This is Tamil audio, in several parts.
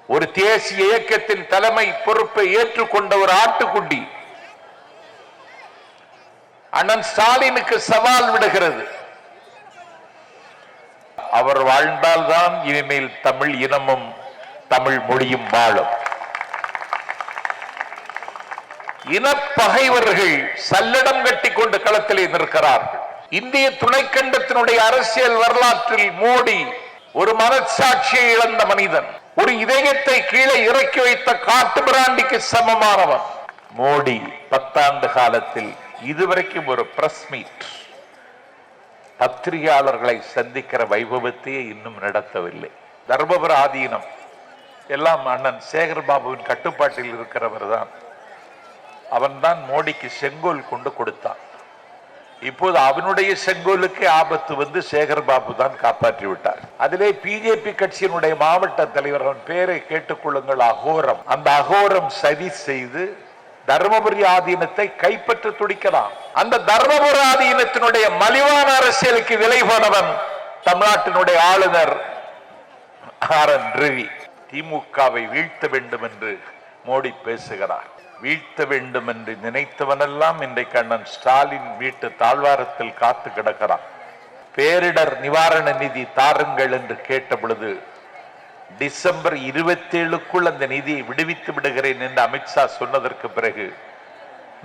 ஒரு தேசிய இயக்கத்தின் தலைமை பொறுப்பை ஏற்றுக்கொண்ட ஒரு ஆட்டுக்குட்டி அண்ணன் ஸ்டாலினுக்கு சவால் விடுகிறது. அவர் வாழ்ந்தால்தான் இனிமேல் தமிழ் இனமும் தமிழ் மொழியும் வாழும். இனப்பகைவர்கள் சல்லடம் கட்டி கொண்டு களத்திலே நிற்கிறார்கள். இந்திய துணைக்கண்டத்தினுடைய அரசியல் வரலாற்றில் மோடி ஒரு மனச்சாட்சியை இழந்த மனிதன், ஒரு இதயத்தை கீழே இறக்கி வைத்த காட்டு பிராண்டிக்கு சமமானவன். மோடி 10 ஆண்டு காலத்தில் இதுவரைக்கும் ஒரு பிரஸ் மீட், பத்திரிகையாளர்களை சந்திக்கிற வைபவத்தையே இன்னும் நடத்தவில்லை. தர்மபுர ஆதீனம் எல்லாம் அண்ணன் சேகர் பாபுவின் கட்டுப்பாட்டில் இருக்கிறவர் தான். அவன்தான் மோடிக்கு செங்கோல் கொண்டு கொடுத்தான். இப்போது அவனுடைய செங்கோலுக்கு ஆபத்து வந்து சேகர் பாபு தான் காப்பாற்றி விட்டார். அதிலே பிஜேபி கட்சியினுடைய மாவட்ட தலைவர், அவன் பேரை கேட்டுக்கொள்ளுங்கள், அகோரம். அந்த அகோரம் சதி செய்து தர்மபுரி ஆதீனத்தை கைப்பற்ற துடிக்கலாம். அந்த தர்மபுரி ஆதீனத்தினுடைய மலிவான அரசியலுக்கு விலை போனவன் தமிழ்நாட்டினுடைய ஆளுநர் ஆர்.என். ரவி. திமுகவை வீழ்த்த வேண்டும் என்று மோடி பேசுகிறார். வீழ்த்த வேண்டும் என்று நினைத்தவனெல்லாம் இன்றைக்கு அண்ணன் ஸ்டாலின் வீட்டு தாழ்வாரத்தில் காத்து கிடக்கிறான். பேரிடர் நிவாரண நிதி தாருங்கள் என்று கேட்ட பொழுது டிசம்பர் 27க்குள் அந்த நிதியை விடுவித்து விடுகிறேன் என்று அமித்ஷா சொன்னதற்கு பிறகு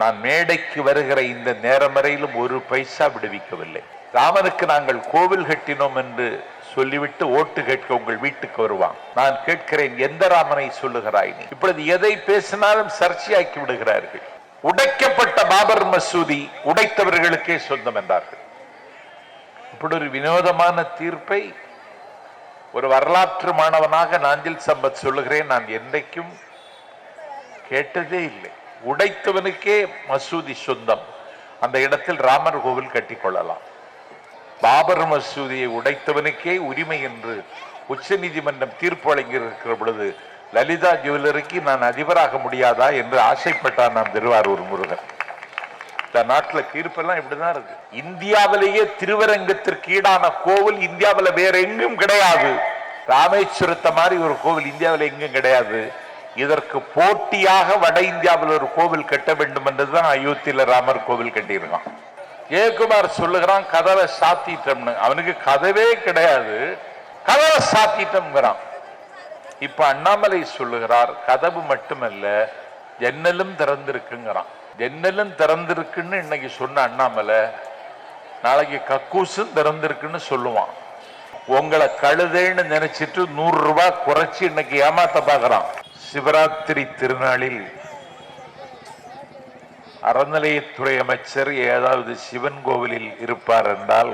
நான் மேடைக்கு வருகிற இந்த நேரம் வரையிலும் ஒரு பைசா விடுவிக்கவில்லை. ராமனுக்கு நாங்கள் கோவில் கட்டினோம் என்று சொல்லிவிட்டு ஓட்டு கேட்க உங்கள் வீட்டுக்கு வருவான். நான் கேட்கிறேன், எந்த ராமனை சொல்லுகிறாய் நீ? இப்பொழுது எதை பேசினாலும் சர்ச்சையாக்கி விடுகிறார்கள். உடைக்கப்பட்ட பாபர் மசூதி உடைத்தவர்களுக்கே சொந்தம் என்றார்கள். இப்படி ஒரு வினோதமான தீர்ப்பை ஒரு வரலாற்று மாணவனாக நாஞ்சில் சம்பத் சொல்லுகிறேன், நான் என்றைக்கும் கேட்டதே இல்லை. உடைத்தவனுக்கே மசூதி சொந்தம், அந்த இடத்தில் ராமர் கோவில் கட்டிக்கொள்ளலாம். பாபர் மசூதியை உடைத்தவனுக்கே உரிமை என்று உச்ச நீதிமன்றம் தீர்ப்பு வழங்கி இருக்கிற பொழுது லலிதா ஜுவல்லரிக்கு நான் அதிபராக முடியாதா என்று ஆசைப்பட்டார் நாம் திருவாரூர் முருகன். இந்த நாட்டில் தீர்ப்பெல்லாம் இப்படிதான் இருக்கு. இந்தியாவிலேயே திருவரங்கத்திற்கு ஈடான கோவில் இந்தியாவில் வேற எங்கும் கிடையாது. ராமேஸ்வரத்தை மாதிரி ஒரு கோவில் இந்தியாவில் எங்கும் கிடையாது. இதற்கு போட்டியாக வட இந்தியாவில் ஒரு கோவில் கட்ட வேண்டும் என்றுதான் அயோத்தியில ராமர் கோவில் கட்டியிருக்கான். ஜெயக்குமார் சொல்லுகிறான், கதவை சாத்திட்டோம்னு. அவனுக்கு கதவே கிடையாது, கதவை சாத்திட்டோம்ங்கிறான். இப்ப அண்ணாமலை சொல்லுகிறார், கதவு மட்டுமல்ல ஜன்னலும் திறந்திருக்குங்கிறான். ஜன்னலும் திறந்திருக்குன்னு இன்னைக்கு சொன்ன அண்ணாமலை நாளைக்கு கக்கூசும் திறந்திருக்குன்னு சொல்லுவான். உங்களை கழுதைன்னு நினைச்சிட்டு 100 ரூபாய் குறைச்சி இன்னைக்கு ஏமாத்த பாக்குறான். சிவராத்திரி திருநாளில் அறநிலையத்துறை அமைச்சர் ஏதாவது சிவன் கோவிலில் இருப்பார் என்றால்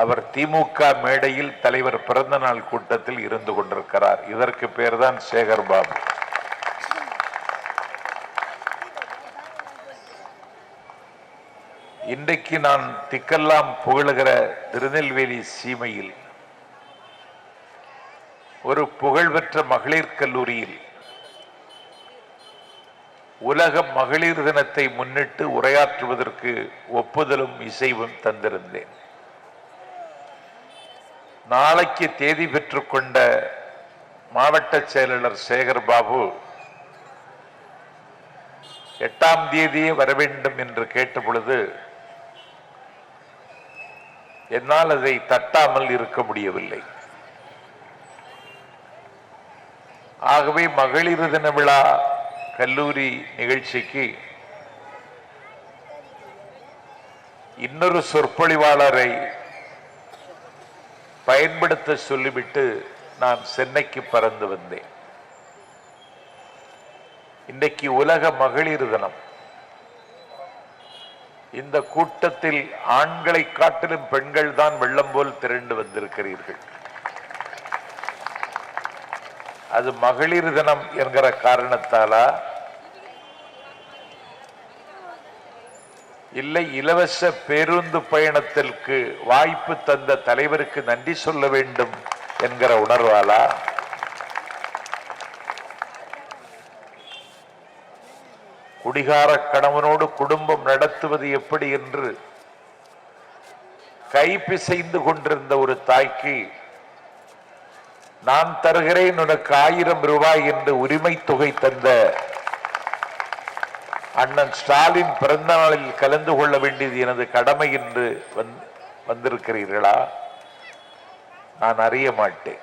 அவர் திமுக மேடையில் தலைவர் பிறந்த நாள் கூட்டத்தில் இருந்து கொண்டிருக்கிறார். இதற்கு பேர் தான் சேகர் பாபு. இன்றைக்கு நான் திக்கெல்லாம் புகழுகிற திருநெல்வேலி சீமையில் ஒரு புகழ்பெற்ற மகளிர் கல்லூரியில் உலக மகளிர் தினத்தை முன்னிட்டு உரையாற்றுவதற்கு ஒப்புதலும் இசைவும் தந்திருந்தேன். நாளைக்கு தேதி பெற்றுக் கொண்ட மாவட்ட செயலாளர் சேகர் பாபு 8ஆம் தேதியே வர வேண்டும் என்று கேட்ட பொழுது என்னால் அதை தட்டாமல் இருக்க முடியவில்லை. ஆகவே மகளிர் தின விழா கல்லூரி நிகழ்ச்சிக்கு இன்னொரு சொற்பொழிவாளரை பயன்படுத்த சொல்லிவிட்டு நான் சென்னைக்கு பறந்து வந்தேன். இன்றைக்கு உலக மகளிர் தினம். இந்த கூட்டத்தில் ஆண்களை காட்டிலும் பெண்கள் தான் வெள்ளம் போல் திரண்டு வந்திருக்கிறீர்கள். அது மகளிர் தினம் என்கிற காரணத்தாலா இல்லை இலவச பேருந்து பயணத்திற்கு வாய்ப்பு தந்த தலைவருக்கு நன்றி சொல்ல வேண்டும் என்கிற உணர்வாலா? குடிகார கணவனோடு குடும்பம் நடத்துவது எப்படி என்று கைப்பிசைந்து கொண்டிருந்த ஒரு தாய்க்கு நான் தருகிறேன் உனக்கு 1000 ரூபாய் என்று உரிமை தொகை தந்த அண்ணன் ஸ்டாலின் பிறந்த நாளில் கலந்து கொள்ள வேண்டியது எனது கடமை என்று வந்திருக்கிறீர்களா? நான் அறிய மாட்டேன்.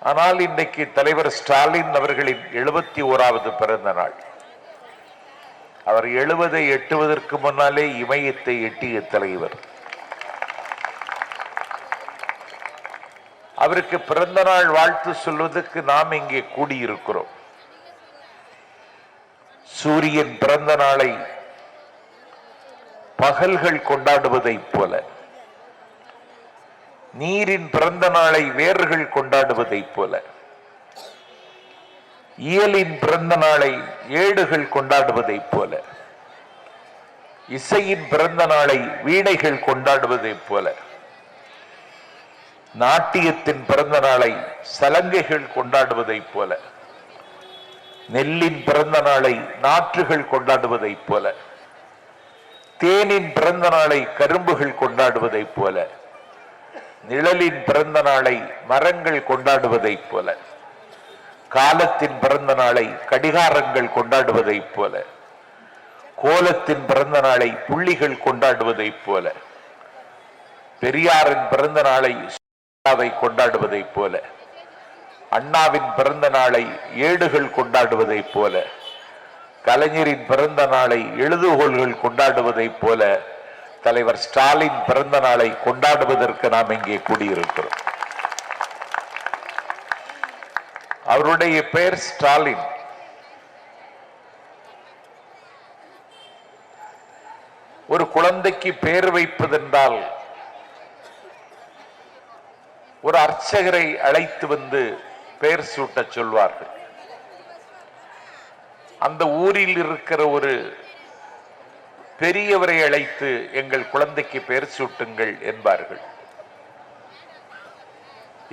ஆனால் இன்றைக்கு தலைவர் ஸ்டாலின் அவர்களின் 71வது பிறந்த நாள். அவர் 70 எட்டுவதற்கு முன்னாலே இமயத்தை எட்டிய தலைவர். அவருக்கு பிறந்த நாள் வாழ்த்து சொல்வதற்கு நாம் இங்கே கூடியிருக்கிறோம். சூரியன் பிறந்த நாளை பகல்கள் கொண்டாடுவதைப் போல, நீரின் பிறந்த நாளை வேர்கள் கொண்டாடுவதைப் போல, இயலின் பிறந்த நாளை ஏடுகள் கொண்டாடுவதைப் போல, இசையின் பிறந்த நாளை வீணைகள் கொண்டாடுவதைப் போல, நாட்டியத்தின் பிறந்த நாளை சலங்கைகள் கொண்டாடுவதைப் போல, நெல்லின் பிறந்த நாளை நாற்றுகள் கொண்டாடுவதைப் போல, தேனின் பிறந்த நாளை கரும்புகள் கொண்டாடுவதைப் போல, நிழலின் பிறந்த நாளை மரங்கள் கொண்டாடுவதைப் போல, காலத்தின் பிறந்த நாளை கடிகாரங்கள் கொண்டாடுவதைப் போல, கோலத்தின் பிறந்த நாளை புள்ளிகள் கொண்டாடுவதைப் போல, பெரியாரின் பிறந்த நாளை கொண்டாடுவதைப் போல, அண்ணாவின் பிறந்த நாளை ஏடுகள் கொண்டாடுவதைப் போல, கலைஞரின் பிறந்த நாளை எழுதுகோள்கள் கொண்டாடுவதைப் போல தலைவர் ஸ்டாலின் பிறந்த நாளை கொண்டாடுவதற்கு நாம் இங்கே கூடியிருக்கிறோம். அவருடைய பெயர் ஸ்டாலின். ஒரு குழந்தைக்கு பெயர் வைப்பதென்றால் ஒரு அர்ச்சகரை அழைத்து வந்து பெயர் சூட்ட சொல்வார்கள். அந்த ஊரில் இருக்கிற ஒரு பெரியவரை அழைத்து எங்கள் குழந்தைக்கு பெயர் சூட்டுங்கள் என்பார்கள்.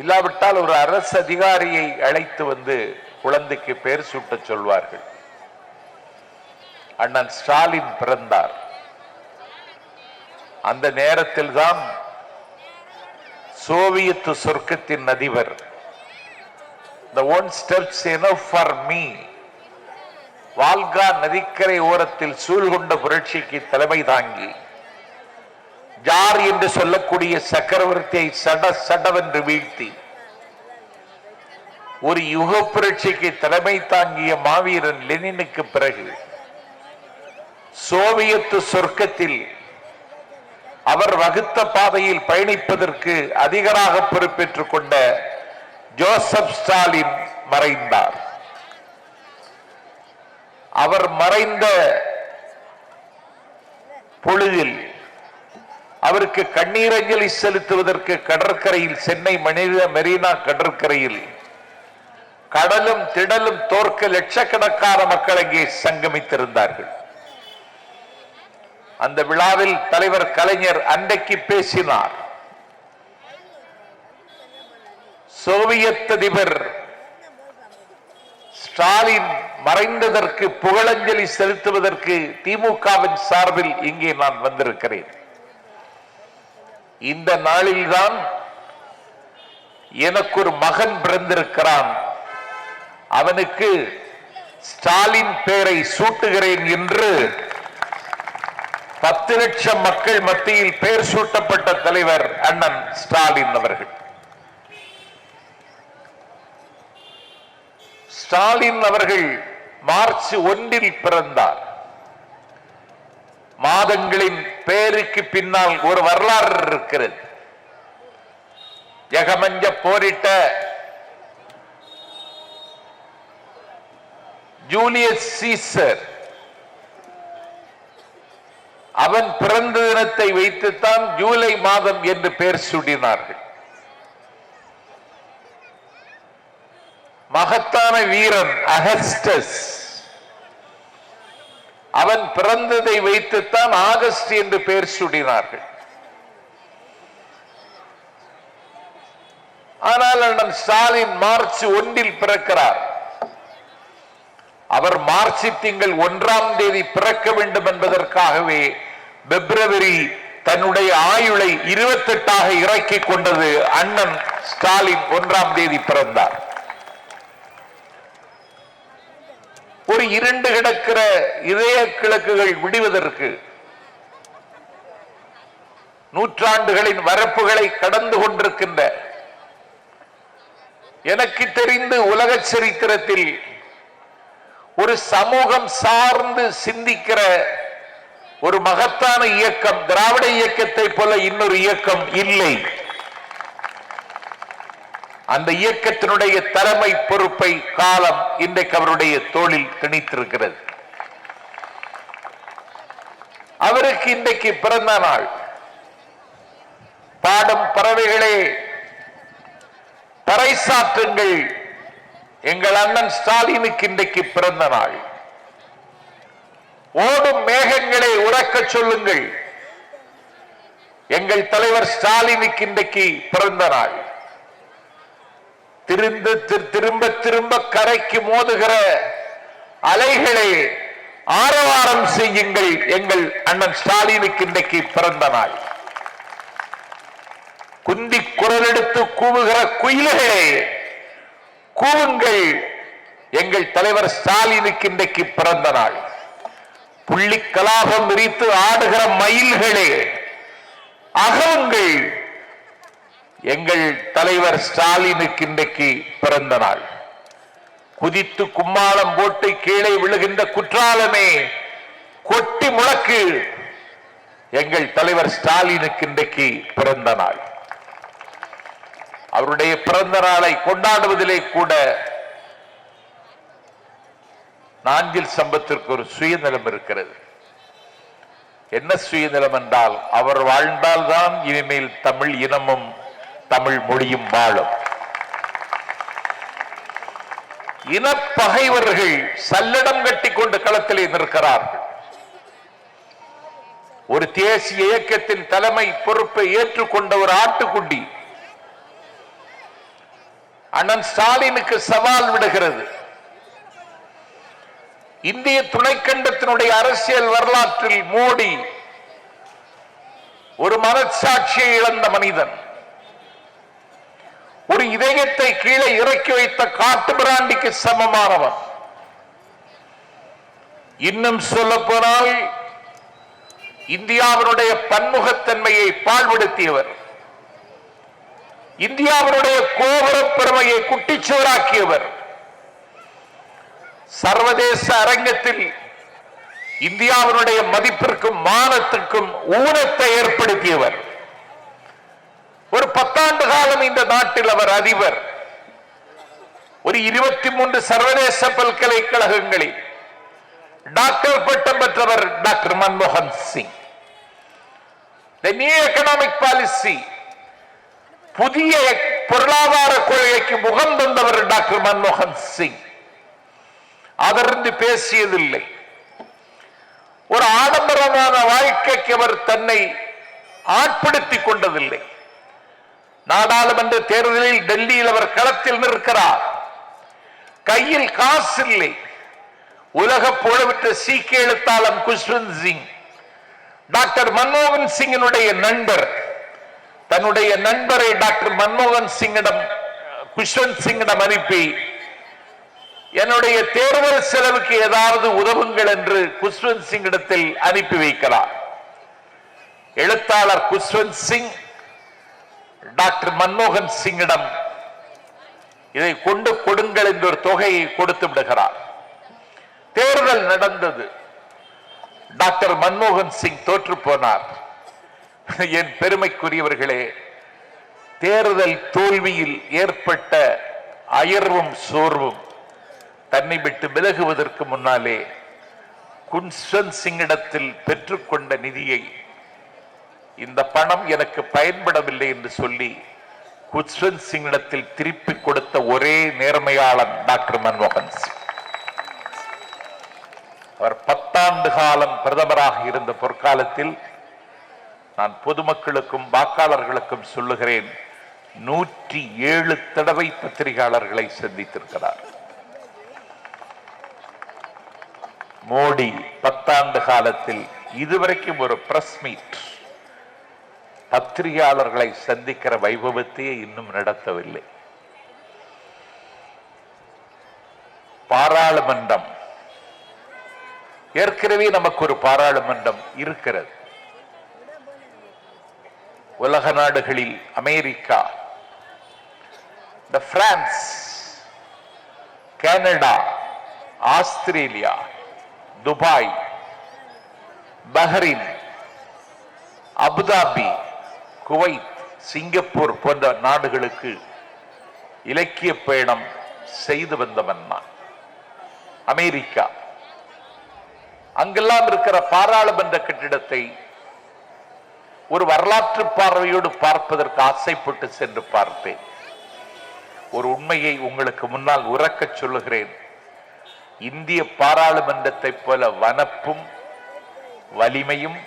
இல்லாவிட்டால் ஒரு அரசு அதிகாரியை அழைத்து வந்து குழந்தைக்கு பெயர் சூட்ட சொல்வார்கள். அண்ணன் ஸ்டாலின் பிறந்தார். அந்த நேரத்தில் தான் சோவியத் சொர்க்கத்தின் அதிபர் the one steps enough for me Volga நதிக்கரை ஓரத்தில் சூழ்கொண்ட புரட்சிக்கு தலைமை தாங்கி ஜார் என்று சொல்லக்கூடிய சக்கரவர்த்தியை சடவென்று வீழ்த்தி ஒரு யுக புரட்சிக்கு தலைமை தாங்கிய மாவீரன் லெனினுக்கு பிறகு சோவியத் சொர்க்கத்தில் அவர் வகுத்த பாதையில் பயணிப்பதற்கு அதிகராக பொறுப்பேற்றுக் கொண்ட ஜோசப் ஸ்டாலின் மறைந்தார். அவர் மறைந்த பொழுதில் அவருக்கு கண்ணீரஞ்சலி செலுத்துவதற்கு கடற்கரையில், சென்னை மெரினா கடற்கரையில் கடலும் திடலும் தோற்க லட்சக்கணக்கான மக்கள் அங்கே சங்கமித்திருந்தார்கள். அந்த விழாவில் தலைவர் கலைஞர் அன்றைக்கு பேசினார். சோவியத் அதிபர் ஸ்டாலின் மறைந்ததற்கு புகழஞ்சலி செலுத்துவதற்கு திமுகவின் சார்பில் இங்கே நான் வந்திருக்கிறேன். இந்த நாளில்தான் எனக்கு ஒரு மகன் பிறந்திருக்கிறான், அவனுக்கு ஸ்டாலின் பெயரை சூட்டுகிறேன் என்று 10 லட்சம் மக்கள் மத்தியில் பெயர் சூட்டப்பட்ட தலைவர் அண்ணன் ஸ்டாலின் அவர்கள். ஸ்டாலின் அவர்கள் மார்ச் 1 பிறந்தார். மாதங்களின் பெயருக்கு பின்னால் ஒரு வரலாறு இருக்கிறது. ஜெகமஞ்ச போரிட்ட ஜூலியஸ் சீசர், அவன் பிறந்த தினத்தை வைத்துத்தான் ஜூலை மாதம் என்று பெயர் சூட்டினார்கள். மகத்தான வீரன் அகஸ்டஸ், அவன் பிறந்ததை வைத்துத்தான் ஆகஸ்ட் என்று பெயர் சூட்டினார்கள். ஆனால் அண்ணன் ஸ்டாலின் மார்ச் 1 பிறக்கிறார். அவர் மார்ச் திங்கள் 1 பிறக்க வேண்டும் என்பதற்காகவே பிப்ரவரி தன்னுடைய ஆயுளை 28 இறக்கிக் கொண்டது அண்ணன் ஸ்டாலின் 1ஆம் தேதி பிறந்தார். ஒரு இருண்டு கிடக்கிற இதய கிழக்குகள் விடுவதற்கு நூற்றாண்டுகளின் வரப்புகளை கடந்து கொண்டிருக்கின்ற, எனக்கு தெரிந்து உலக சரித்திரத்தில் ஒரு சமூகம் சார்ந்து சிந்திக்கிற ஒரு மகத்தான இயக்கம் திராவிட இயக்கத்தை போல இன்னொரு இயக்கம் இல்லை. அந்த இயக்கத்தினுடைய தலைமை பொறுப்பை காலம் இன்றைக்கு அவருடைய தோளில் திணித்திருக்கிறது. அவருக்கு இன்றைக்கு பிறந்த நாள். பாடும் பறவைகளே பறைசாற்றுங்கள், எங்கள் அண்ணன் ஸ்டாலினுக்கு இன்றைக்கு பிறந்த நாள். ஓடும் மேகங்களை உறக்க சொல்லுங்கள், எங்கள் தலைவர் ஸ்டாலினுக்கு இன்றைக்கு பிறந்த நாள். திரும்ப திரும்ப கரைக்கு மோதுகிற அலைகளை ஆரவாரம் செய்யுங்கள், எங்கள் அண்ணன் ஸ்டாலினுக்கு இன்றைக்கு பிறந்த நாள். குந்தி குரல் எடுத்து கூவுகிற குயில்களே கூவுங்கள், எங்கள் தலைவர் ஸ்டாலினுக்கு இன்றைக்கு பிறந்த நாள். புள்ளி கலாபம் விரித்து ஆடுகிற மயில்களே அகவுங்கள், எங்கள் தலைவர் ஸ்டாலினுக்கு இன்றைக்கு பிறந்த நாள். குதித்து கும்மாளம் போட்டு கீழே விழுகின்ற குற்றாலமே கொட்டி முழக்கு, எங்கள் தலைவர் ஸ்டாலினுக்கு இன்றைக்கு பிறந்த நாள். அவருடைய பிறந்த நாளை கொண்டாடுவதிலே கூட நாஞ்சில் சம்பத்திற்கு ஒரு சுயநலம் இருக்கிறது. என்ன சுயநலம் என்றால், அவர் வாழ்ந்தால்தான் இனிமேல் தமிழ் இனமும் தமிழ் மொழியும் வாழும். இனப்பகைவர்கள் சல்லடம் கட்டி கொண்டு களத்திலே நிற்கிறார்கள். ஒரு தேசிய இயக்கத்தின் தலைமை பொறுப்பை ஏற்றுக்கொண்ட ஒரு ஆட்டுக்குட்டி அண்ணன் ஸ்டாலினுக்கு சவால் விடுகிறது. இந்திய துணைக்கண்டத்தினுடைய அரசியல் வரலாற்றில் மோடி ஒரு மனச்சாட்சியை இழந்த மனிதன், ஒரு இதயத்தை கீழே இறக்கி வைத்த காட்டு பிராண்டிக்கு சமமானவன். இன்னும் சொல்ல போனால் இந்தியாவினுடைய பன்முகத்தன்மையை பாழ்படுத்தியவர், இந்தியாவினுடைய கோபுர பெருமையை குட்டிச்சுவராக்கியவர், சர்வதேச அரங்கத்தில் இந்தியாவினுடைய மதிப்பிற்கும் மானத்திற்கும் ஊனத்தை ஏற்படுத்தியவர். ஒரு 10 ஆண்டு காலம் இந்த நாட்டில் அவர் அதிபர். ஒரு 23 சர்வதேச பல்கலைக்கழகங்களில் டாக்டர் பட்டம் பெற்றவர் டாக்டர் மன்மோகன் Singh. The new economic policy, புதிய பொருளாதார கொள்கைக்கு முகம் தந்தவர் டாக்டர் மன்மோகன் சிங். அதிலிருந்து பேசியதில்லை. ஒரு ஆடம்பரமான வாழ்க்கைக்கு அவர் தன்னை ஆட்படுத்திக் கொண்டதில்லை. நாடாளுமன்ற தேர்தலில் டெல்லியில் அவர் களத்தில் நிற்கிறார். கையில் காசு இல்லை. உலக புகழ்பெற்ற சீக்கிய எழுத்தாளர் குஷ்வந்த் சிங் டாக்டர் மன்மோகன் சிங்கினுடைய நண்பர், தன்னுடைய நண்பரை டாக்டர் மன்மோகன் சிங்கிடம் குஷ்வந்த் சிங்கிடம் அனுப்பி, என்னுடைய தேர்தல் செலவுக்கு ஏதாவது உதவுங்கள் என்று குஷ்வந்த் சிங்கிடத்தில் அனுப்பி வைக்கிறார். எழுத்தாளர் குஷ்வந்த் சிங் டாக்டர் மன்மோகன் சிங்கிடம் இதை கொண்டு கொடுங்கள் என்ற ஒரு தொகையை கொடுத்து விடுகிறார். தேர்தல் நடந்தது. டாக்டர் மன்மோகன் சிங் தோற்று போனார். என் பெருமைக்குரியவர்களே, தேர்தல் தோல்வியில் ஏற்பட்ட அயர்வும் சோர்வும் தன்னை விட்டு விலகுவதற்கு முன்னாலே குஷ்வந்த் சிங்கிடத்தில் பெற்றுக்கொண்ட நிதியை, இந்த பணம் எனக்கு பயன்படவில்லை என்று சொல்லி குஷ்வந்த் சிங்கிடத்தில் திருப்பி கொடுத்த ஒரே நேர்மையாளன் டாக்டர் மன்மோகன் சிங். அவர் 10 ஆண்டு காலம் பிரதமராக இருந்த பொற்காலத்தில் நான் பொதுமக்களுக்கும் வாக்காளர்களுக்கும் சொல்லுகிறேன், 107 தடவை பத்திரிகையாளர்களை சந்தித்திருக்கிறார். மோடி 10 ஆண்டு காலத்தில் இதுவரைக்கும் ஒரு பிரஸ் மீட் பத்திரிகையாளர்களை சந்திக்கிற வைபவத்தையே இன்னும் நடத்தவில்லை. பாராளுமன்றம் ஏற்கனவே நமக்கு ஒரு பாராளுமன்றம் இருக்கிறது. உலக நாடுகளில் America, France, Canada, Australia, Dubai, Bahrain, Abu Dhabi, Kuwait, Singapore போன்ற நாடுகளுக்கு இலக்கிய பயணம் செய்து வந்தவன் நான். அமெரிக்கா, அங்கெல்லாம் இருக்கிற பாராளுமன்ற கட்டிடத்தை ஒரு வரலாற்று பார்வையோடு பார்ப்பதற்கு ஆசைப்பட்டு சென்று பார்த்தேன். ஒரு உண்மையை உங்களுக்கு முன்னால் உரக்கச் சொல்லுகிறேன். இந்திய பாராளுமன்றத்தை போல வனப்பும் வலிமையும்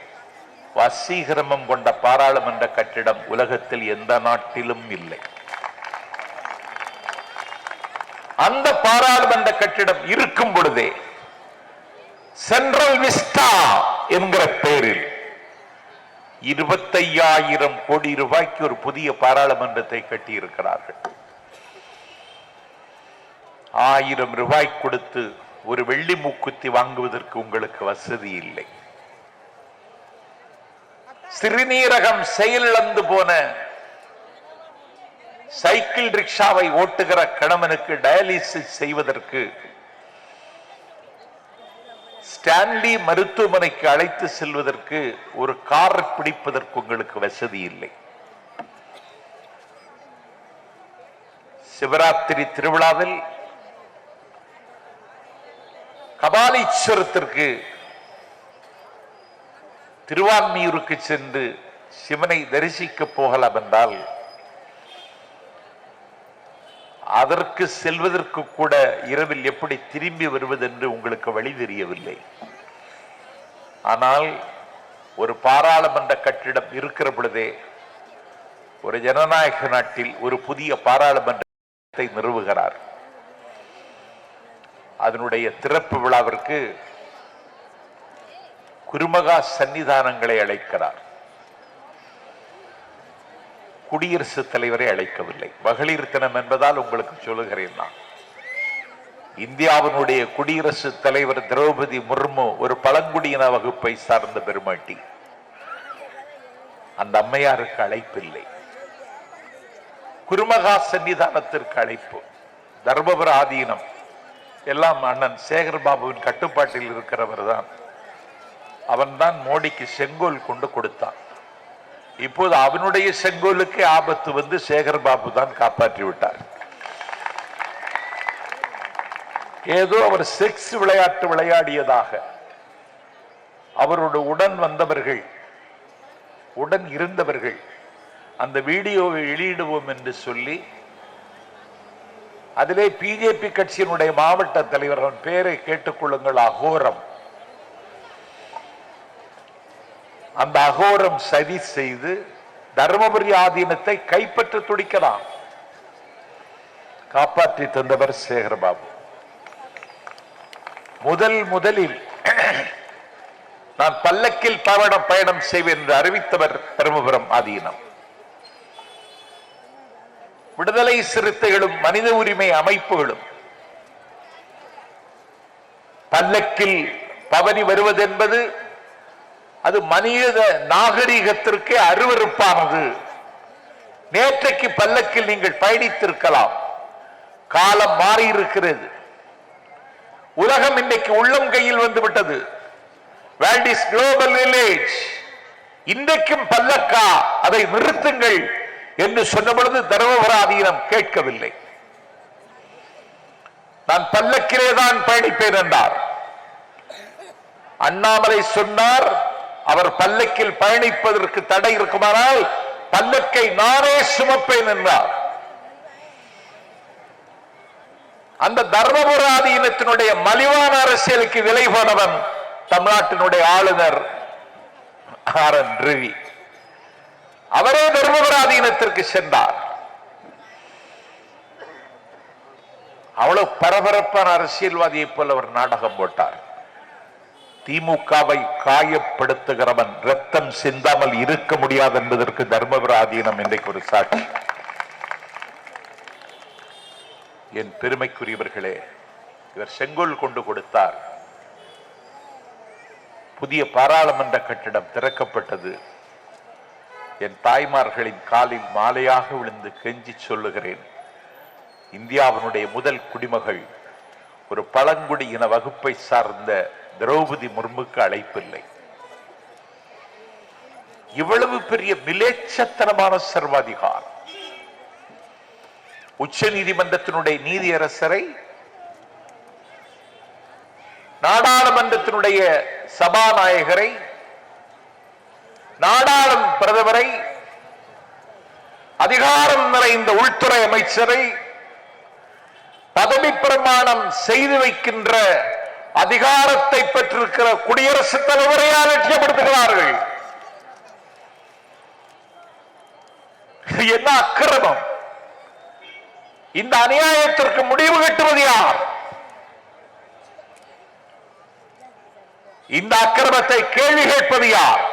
வசீகரமும் கொண்ட பாராளுமன்ற கட்டிடம் உலகத்தில் எந்த நாட்டிலும் இல்லை. அந்த பாராளுமன்ற கட்டிடம் இருக்கும் பொழுதே சென்ட்ரல் விஸ்டா என்கிற பெயரில் 25,000 கோடி ரூபாய்க்கு ஒரு புதிய பாராளுமன்றத்தை கட்டியிருக்கிறார்கள். 1000 ரூபாய் கொடுத்து ஒரு வெள்ளி மூக்குத்தி வாங்குவதற்கு உங்களுக்கு வசதி இல்லை. சிறுநீரகம் செயலிழந்து போன சைக்கிள் ரிக்ஷாவை ஓட்டுகிற கணவனுக்கு டயாலிசிஸ் செய்வதற்கு ஸ்டான்லி மருத்துவமனைக்கு அழைத்து செல்வதற்கு ஒரு கார் பிடிப்பதற்கு உங்களுக்கு வசதி இல்லை. சிவராத்திரி திருவிழாவில் கபாலீஸ்வரத்திற்கு திருவான்மியூருக்கு சென்று சிவனை தரிசிக்க போகலாம் என்றால் அதற்கு செல்வதற்கு கூட இரவில் எப்படி திரும்பி வருவது என்று உங்களுக்கு வழி தெரியவில்லை. ஆனால் ஒரு பாராளுமன்ற கட்டிடம் இருக்கிற பொழுதே ஒரு ஜனநாயக நாட்டில் ஒரு புதிய பாராளுமன்றத்தை நிறுவுகிறார். அதனுடைய திறப்பு விழாவிற்கு குருமகா சன்னிதானங்களை அழைக்கிறார். குடியரசுத் தலைவரை அழைக்கவில்லை. மகளிர் தினம் என்பதால் உங்களுக்கு சொல்லுகிறேன். நான் இந்தியாவினுடைய குடியரசுத் தலைவர் திரௌபதி முர்மு ஒரு பழங்குடியின வகுப்பை சார்ந்த பெருமாட்டி. அந்த அம்மையாருக்கு அழைப்பில்லை. குருமகா சன்னிதானத்திற்கு அழைப்பு. தர்மபுர ஆதீனம் எல்லாம் அண்ணன் சேகர் பாபுவின் கட்டுப்பாட்டில் இருக்கிறவர் தான். அவன்தான் மோடிக்கு செங்கோல் கொண்டு கொடுத்தான். இப்போது அவனுடைய செங்கோலுக்கு ஆபத்து வந்து சேகர் பாபு தான் காப்பாற்றி விட்டார். ஏதோ அவர் செக்ஸ் விளையாட்டு விளையாடியதாக அவரோட உடன் வந்தவர்கள், உடன் இருந்தவர்கள் அந்த வீடியோவை வெளியிடுவோம் என்று சொல்லி அதிலே பிஜேபி கட்சியினுடைய மாவட்ட தலைவர், அவன் பெயரை கேட்டுக்கொள்ளுங்கள், அகோரம். அந்த அகோரம் சதி செய்து தர்மபுரி ஆதீனத்தை கைப்பற்ற துடிக்கலாம். காப்பாற்றி தந்தவர் சேகர்பாபு. முதலில் நான் பல்லக்கில் பயணம் செய்வேன் என்று அறிவித்தவர் தர்மபுரம் ஆதீனம். விடுதலை சிறுத்தைகளும் மனித உரிமை அமைப்புகளும் பல்லக்கில் பவனி வருவதென்பது அது மனித நாகரிகத்திற்கு அருவருப்பானது. நேற்றைக்கு பல்லக்கில் நீங்கள் பயணித்திருக்கலாம். காலம் மாறி இருக்கிறது. உலகம் இன்னைக்கு உள்ளம் கையில் வந்து விட்டது. World is global village. இன்றைக்கும் பல்லக்கா, அதை நிறுத்துங்கள் என்று சொன்ன பொழுது தர்மபுர ஆதீனம் கேட்கவில்லை. நான் பல்லக்கிலே தான் பயணிப்பேன் என்றார். அண்ணாமலை சொன்னார், அவர் பல்லக்கில் பயணிப்பதற்கு தடை இருக்குமானால் பல்லக்கை நானே சுமப்பேன் என்றார். அந்த தர்மபுர ஆதீனத்தினுடைய மலிவான அரசியலுக்கு விலை போனவன் தமிழ்நாட்டினுடைய ஆளுநர் ஆர்.என். ரவி. அவரே தர்மபுர ஆதீனத்திற்கு சென்றார். அவ்வளவு பரபரப்பான அரசியல்வாதியை போல அவர் நாடகம் போட்டார். திமுகவை காயப்படுத்துகிறவன் ரத்தம் சிந்தாமல் இருக்க முடியாது என்பதற்கு தர்மபுர ஆதீனம் இன்றைக்கு ஒரு சாட்சி. என் பெருமைக்குரியவர்களே, இவர் செங்கோல் கொண்டு கொடுத்தார். புதிய பாராளுமன்ற கட்டிடம் திறக்கப்பட்டது. என் தாய்மார்களின் காலில் மாலையாக விழுந்து கெஞ்சி சொல்லுகிறேன், இந்தியாவினுடைய முதல் குடிமகள் ஒரு பழங்குடி இன வகுப்பை சார்ந்த திரௌபதி முர்முக்கு அழைப்பில்லை. இவ்வளவு பெரிய மிலேச்சத்தனமான சர்வாதிகாரம். உச்ச நீதிமன்றத்தினுடைய நீதியரசரை, நாடாளுமன்றத்தினுடைய சபாநாயகரை, நாடாளும் பிரதமரை, அதிகாரம் நிறைந்த உள்துறை அமைச்சரை பதவி பிரமாணம் செய்து வைக்கின்ற அதிகாரத்தை பெற்றிருக்கிற குடியரசுத் தலைவரை அலட்சியப்படுத்துகிறார்கள். என்ன அக்கிரமம்! இந்த அநியாயத்திற்கு முடிவு கட்டுவது யார்? இந்த அக்கிரமத்தை கேள்வி கேட்பது யார்?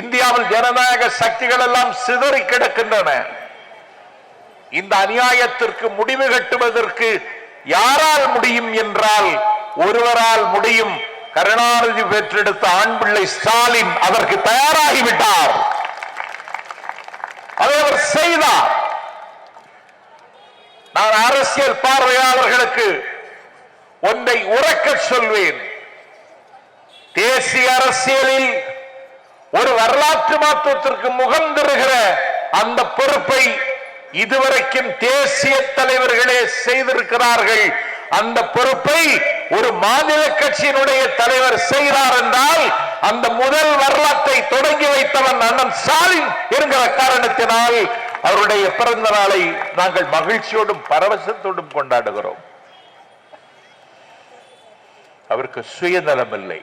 இந்தியாவில் ஜனநாயக சக்திகள் எல்லாம் சிதறி கிடக்கின்றன. இந்த அநியாயத்திற்கு முடிவு கட்டுவதற்கு யாரால் முடியும் என்றால் ஒருவரால் முடியும். கருணாநிதி பெற்றெடுத்த ஆண் பிள்ளை ஸ்டாலின் அதற்கு தயாராகிவிட்டார். அதை அவர் செய்தார். நான் அரசியல் பார்வையாளர்களுக்கு ஒன்றை உரக்க சொல்வேன். தேசிய அரசியலில் ஒரு வரலாற்று மாற்றத்திற்கு முகம் தருகிற அந்த பொறுப்பை இதுவரைக்கும் தேசிய தலைவர்களே செய்திருக்கிறார்கள். அந்த பொறுப்பை ஒரு மாநில கட்சியினுடைய தலைவர் செய்கிறார் என்றால் அந்த முதல் வரலாற்றை தொடங்கி வைத்தவன் அண்ணன் ஸ்டாலின் என்கிற காரணத்தினால் அவருடைய பிறந்த நாளை நாங்கள் மகிழ்ச்சியோடும் பரவசத்தோடும் கொண்டாடுகிறோம். அவருக்கு சுயநலம் இல்லை.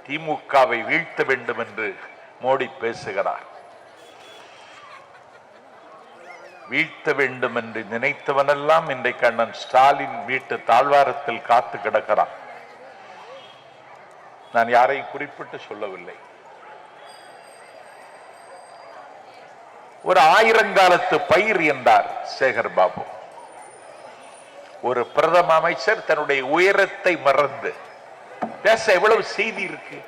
திமுகவை வீழ்த்த வேண்டும் என்று மோடி பேசுகிறார். வீழ்த்த வேண்டும் என்று நினைத்தவனெல்லாம் இன்றைக்கு அண்ணன் ஸ்டாலின் வீட்டு தாழ்வாரத்தில் காத்து கிடக்கிறான். நான் யாரையும் குறிப்பிட்டு சொல்லவில்லை. ஒரு ஆயிரங்காலத்து பயிர் என்றார் சேகர் பாபு. ஒரு பிரதம அமைச்சர் தன்னுடைய உயரத்தை மறந்து பேச எவ்வளவு செய்தி இருக்கு.